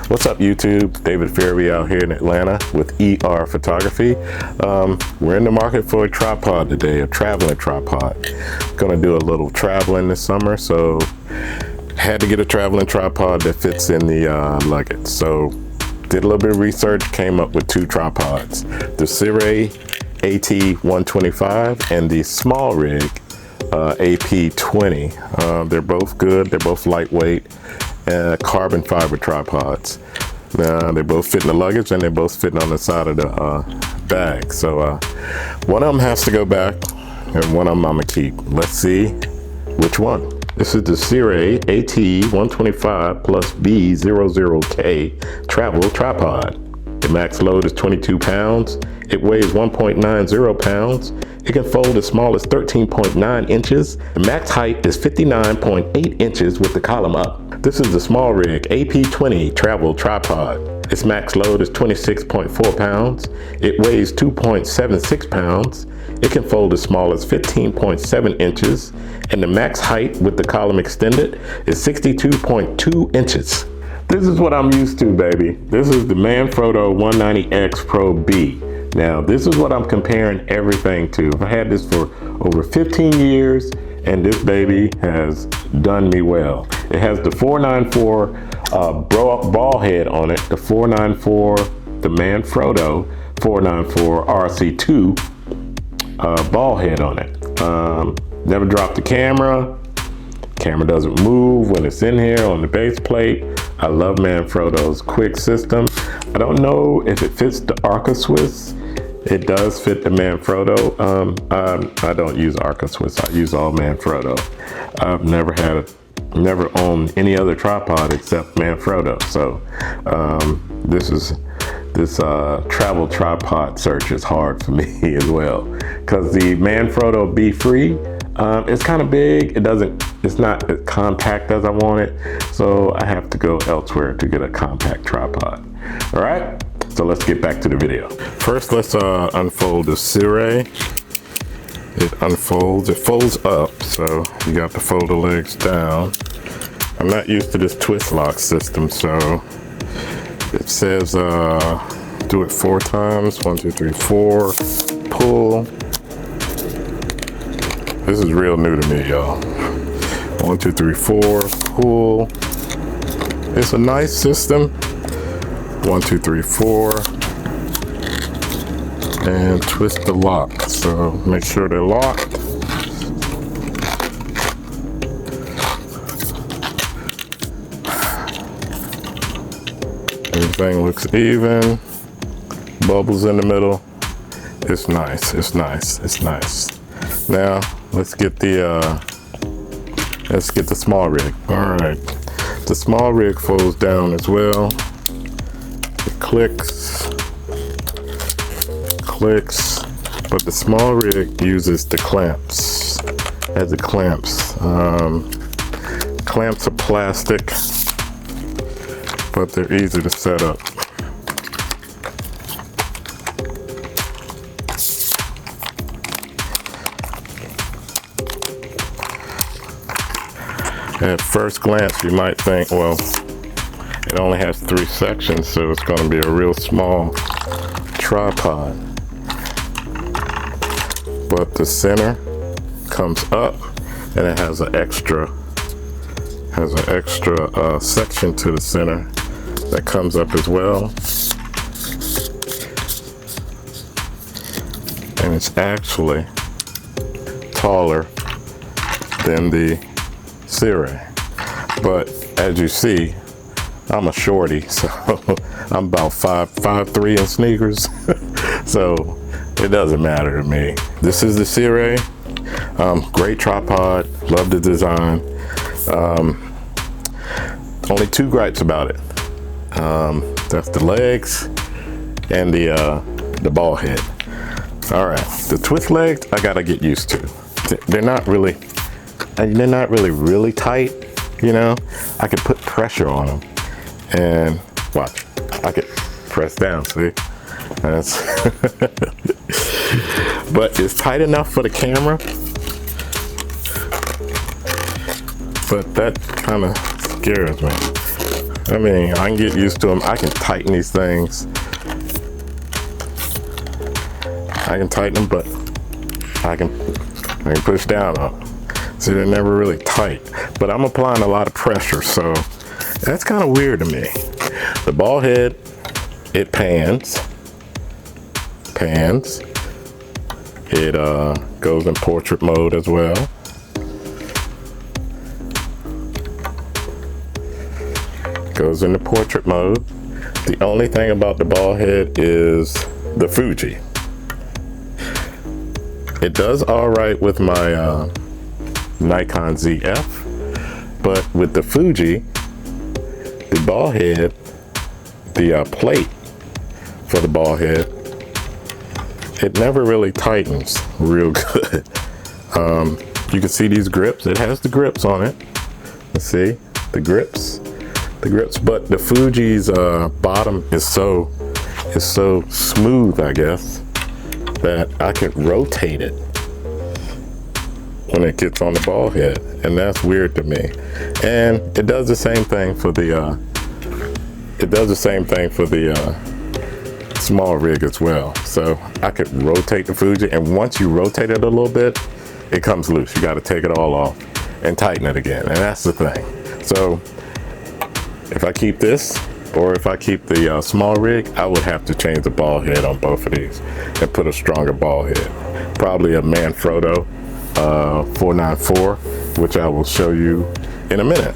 What's up YouTube? David Fairby out here in Atlanta with ER Photography. We're in the market for a tripod today, a traveling tripod. Gonna do a little traveling this summer, so had to get a traveling tripod that fits in the luggage. So did a little bit of research, came up with two tripods. The Sirui AT-125 and the Smallrig AP-20. They're both good, they're both lightweight. Carbon fiber tripods. They both fit in the luggage and they're both fitting on the side of the bag. So one of them has to go back and one of them I'm gonna keep. Let's see which one. This is the Sirui AT-125 plus B00K travel tripod. The max load is 22 pounds. It weighs 1.90 pounds. It can fold as small as 13.9 inches. The max height is 59.8 inches with the column up. This is the Smallrig AP-20 travel tripod. Its max load is 26.4 pounds. It weighs 2.76 pounds. It can fold as small as 15.7 inches. And the max height with the column extended is 62.2 inches. This is what I'm used to, baby. This is the Manfrotto 190X Pro B. Now, this is what I'm comparing everything to. I've had this for over 15 years, and this baby has done me well. It has the 494 ball head on it, the 494, the Manfrotto 494 RC2 ball head on it. Never dropped the camera. Camera doesn't move when it's in here on the base plate. I love Manfrotto's quick system. I don't know if it fits the Arca Swiss. It does fit the Manfrotto. I don't use Arca Swiss. I use all Manfrotto. I've never owned any other tripod except Manfrotto. So this travel tripod search is hard for me as well, because the Manfrotto Be Free, it's kind of big. It's not as compact as I want it, so I have to go elsewhere to get a compact tripod. All right, so let's get back to the video. First, let's unfold the Sirui. It unfolds, it folds up, so you got to fold the legs down. I'm not used to this twist lock system, so it says do it 4 times. 1, 2, 3, 4. Pull. This is real new to me, y'all. 1, 2, 3, 4. Pull. It's a nice system. 1, 2, 3, 4. And twist the lock. So make sure they're locked. Everything looks even. Bubbles in the middle. It's nice. It's nice. It's nice. Now let's get the Smallrig. All right. The Smallrig folds down as well. It clicks, but the Smallrig uses the clamps. As it clamps. Clamps are plastic, but they're easy to set up. At first glance, you might think, well, it only has 3 sections, so it's going to be a real small tripod. But the center comes up, and it has an extra section to the center that comes up as well. And it's actually taller than the Sirui. But as you see, I'm a shorty, so I'm about 5'3" in sneakers. So it doesn't matter to me. This is the Sirui. Great tripod, love the design. Only 2 gripes about it. That's the legs and the ball head. All right, the twist legs I gotta get used to. They're not really tight, you know. I could put pressure on them, and watch, I could press down, see? That's but it's tight enough for the camera, but that kind of scares me. I mean, I can get used to them. I can tighten these things. I can tighten them, but I can push down on them. See, they're never really tight, but I'm applying a lot of pressure, so that's kind of weird to me. The ball head, it pans. It goes in portrait mode as well. Goes into portrait mode. The only thing about the ball head is the Fuji. It does all right with my Nikon ZF, but with the Fuji, the ball head, the plate for the ball head, it never really tightens real good. You can see these grips. It has the grips on it. Let's see the grips, but the Fuji's bottom is so smooth, I guess, that I can rotate it when it gets on the ball head, and that's weird to me. And it does the same thing for the small rig as well. So I could rotate the Fuji, and once you rotate it a little bit, it comes loose. You got to take it all off and tighten it again, and that's the thing. So if I keep this, or if I keep the small rig, I would have to change the ball head on both of these and put a stronger ball head. Probably a Manfrotto 494, which I will show you in a minute.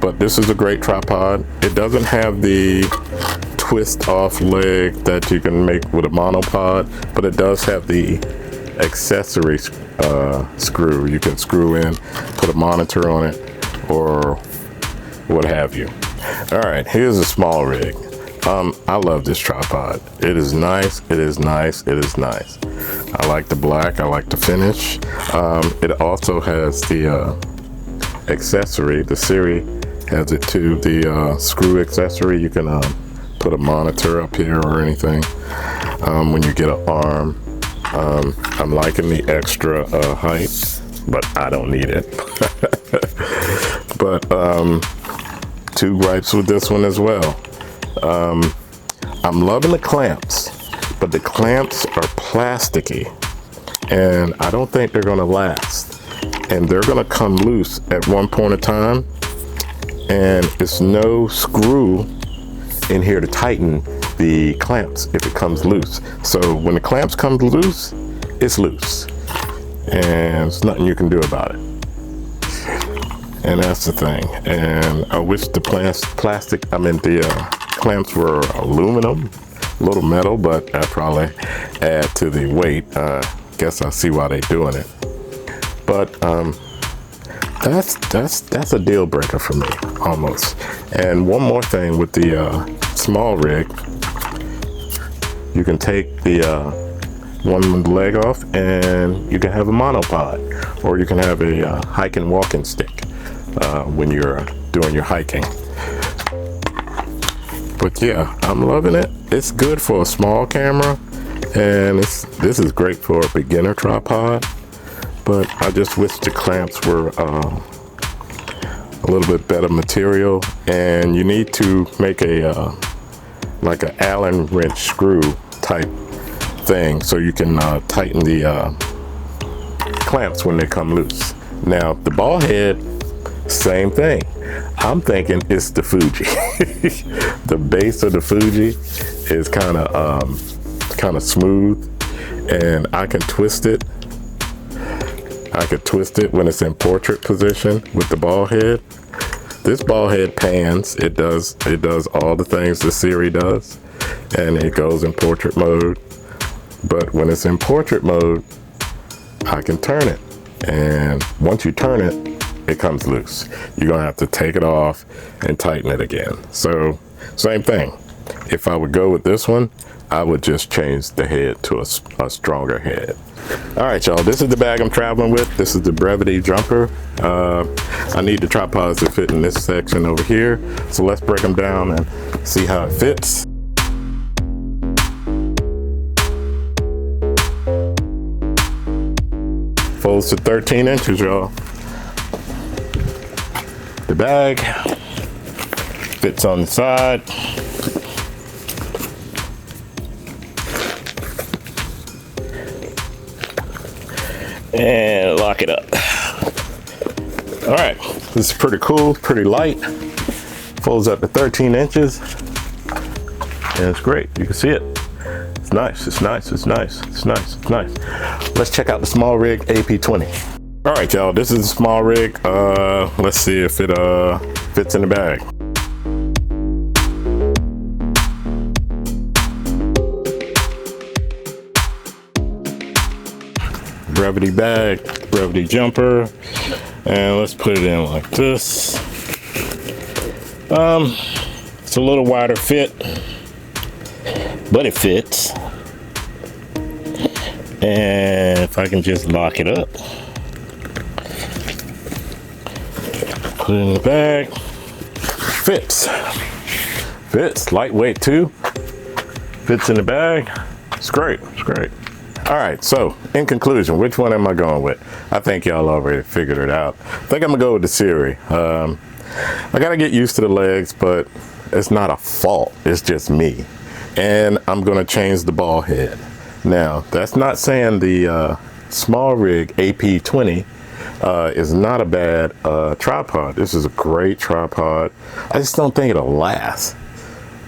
But this is a great tripod. It doesn't have the twist off leg that you can make with a monopod, but it does have the accessory screw. You can screw in, put a monitor on it, or what have you. All right, here's a small rig. I love this tripod. It is nice, it is nice, it is nice. I like the black, I like the finish. It also has the accessory, the Sirui has it too, the screw accessory. You can put a monitor up here or anything when you get an arm. I'm liking the extra height, but I don't need it. But two gripes with this one as well. I'm loving the clamps, but the clamps are plasticky, and I don't think they're gonna last. And they're gonna come loose at one point in time, and it's no screw in here to tighten the clamps if it comes loose. So when the clamps come loose, it's loose, and there's nothing you can do about it. And that's the thing. And I wish the clamps were aluminum, a little metal, but that probably add to the weight. Guess I see why they're doing it. But that's a deal breaker for me, almost. And one more thing with the small rig, you can take the one leg off, and you can have a monopod, or you can have a hiking walking stick when you're doing your hiking. But yeah, I'm loving it. It's good for a small camera, and this is great for a beginner tripod. But I just wish the clamps were a little bit better material, and you need to make a like an Allen wrench screw type thing so you can tighten the clamps when they come loose. Now the ball head, same thing. I'm thinking it's the Fuji. The base of the Fuji is kind of smooth, and I can twist it. I could twist it when it's in portrait position with the ball head. This ball head pans. It does all the things the Sirui does, and it goes in portrait mode. But when it's in portrait mode, I can turn it, and once you turn it, it comes loose. You're gonna have to take it off and tighten it again. So same thing. If I would go with this one, I would just change the head to a stronger head. All right, y'all, this is the bag I'm traveling with. This is the Brevity Jumper. I need the tripods to fit in this section over here. So let's break them down and see how it fits. Folds to 13 inches, y'all. The bag fits on the side. And lock it up. All right, this is pretty cool, pretty light. Folds up to 13 inches. And it's great, you can see it. It's nice, it's nice, it's nice, it's nice, it's nice. Let's check out the Smallrig AP-20. All right, y'all, this is the Smallrig. Let's see if it fits in the bag. Brevity bag, brevity jumper, and let's put it in like this. It's a little wider fit, but it fits. And if I can just lock it up, put it in the bag, fits, lightweight too, fits in the bag. It's great, it's great. All right, so in conclusion, which one am I going with? I think y'all already figured it out. I think I'm gonna go with the Sirui. I gotta get used to the legs, but it's not a fault, it's just me. And I'm gonna change the ball head. Now, that's not saying the Smallrig AP-20 is not a bad tripod. This is a great tripod. I just don't think it'll last.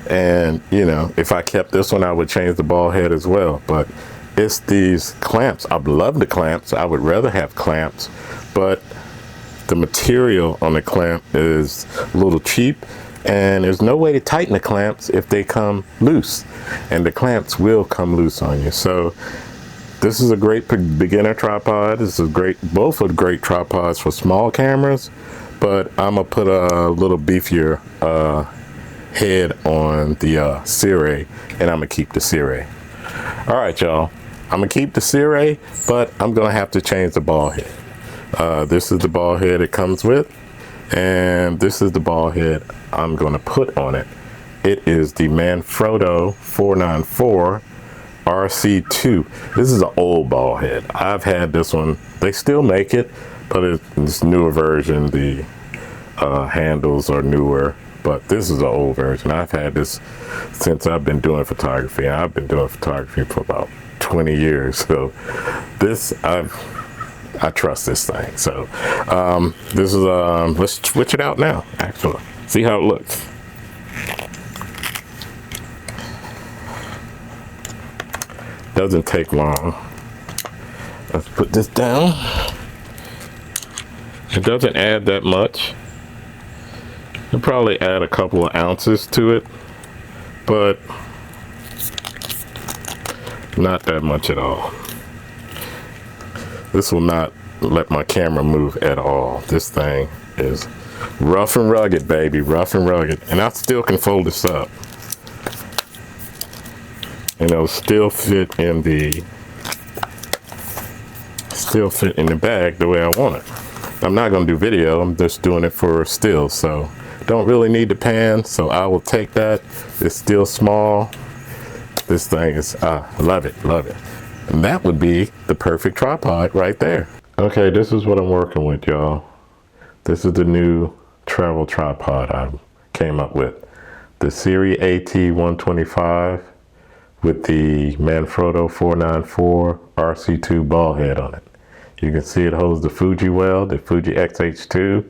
And you know, if I kept this one, I would change the ball head as well, but it's these clamps. I love the clamps. I would rather have clamps, but the material on the clamp is a little cheap, and there's no way to tighten the clamps if they come loose, and the clamps will come loose on you. So this is a great beginner tripod. This is great. Both are great tripods for small cameras, but I'm gonna put a little beefier head on the Sirui, and I'm gonna keep the Sirui. All right, y'all. I'm gonna keep the Sirui, but I'm gonna have to change the ball head. This is the ball head it comes with, and this is the ball head I'm gonna put on it. It is the Manfrotto 494 RC2. This is an old ball head. I've had this one. They still make it, but it's newer version. The handles are newer, but this is an old version. I've had this since I've been doing photography, and I've been doing photography for about 20 years. So this, I trust this thing. So this is, let's switch it out now, actually. See how it looks. Doesn't take long. Let's put this down. It doesn't add that much. It'll probably add a couple of ounces to it, but not that much at all. This will not let my camera move at all. This thing is rough and rugged, baby, rough and rugged. And I still can fold this up, and it'll still fit in the bag the way I want it. I'm not gonna do video, I'm just doing it for still, so don't really need the pan, so I will take that. It's still small. This thing is, love it, love it. And that would be the perfect tripod right there. Okay, this is what I'm working with, y'all. This is the new travel tripod I came up with. The Sirui AT-125 with the Manfrotto 494 RC2 ball head on it. You can see it holds the Fuji well, the Fuji XH2,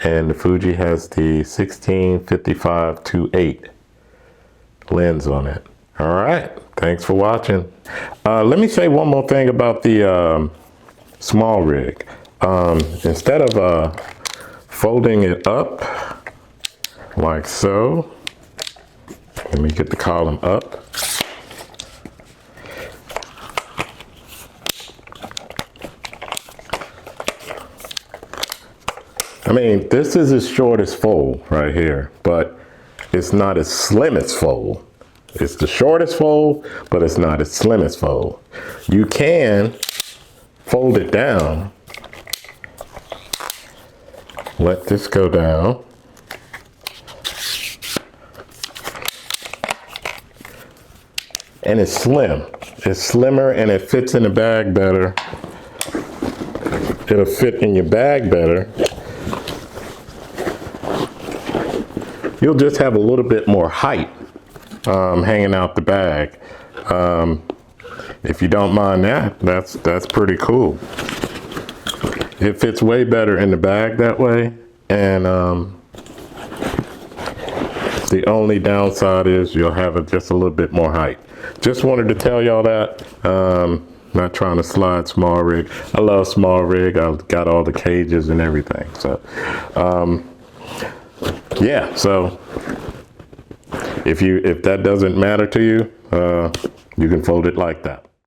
and the Fuji has the 16-55-2.8 lens on it. All right, thanks for watching. Let me say one more thing about the Smallrig. Instead of folding it up like so, let me get the column up. I mean, this is as short as fold right here, but it's not as slim as fold. It's the shortest fold, but it's not as slim as fold. You can fold it down. Let this go down. And it's slim. It's slimmer and it fits in the bag better. It'll fit in your bag better. you'll just have a little bit more height hanging out the bag. If you don't mind that, that's pretty cool. It fits way better in the bag that way, and the only downside is you'll have just a little bit more height. Just wanted to tell y'all that. Not trying to slide Smallrig. I love Smallrig. I've got all the cages and everything. So, yeah. So if that doesn't matter to you, you can fold it like that.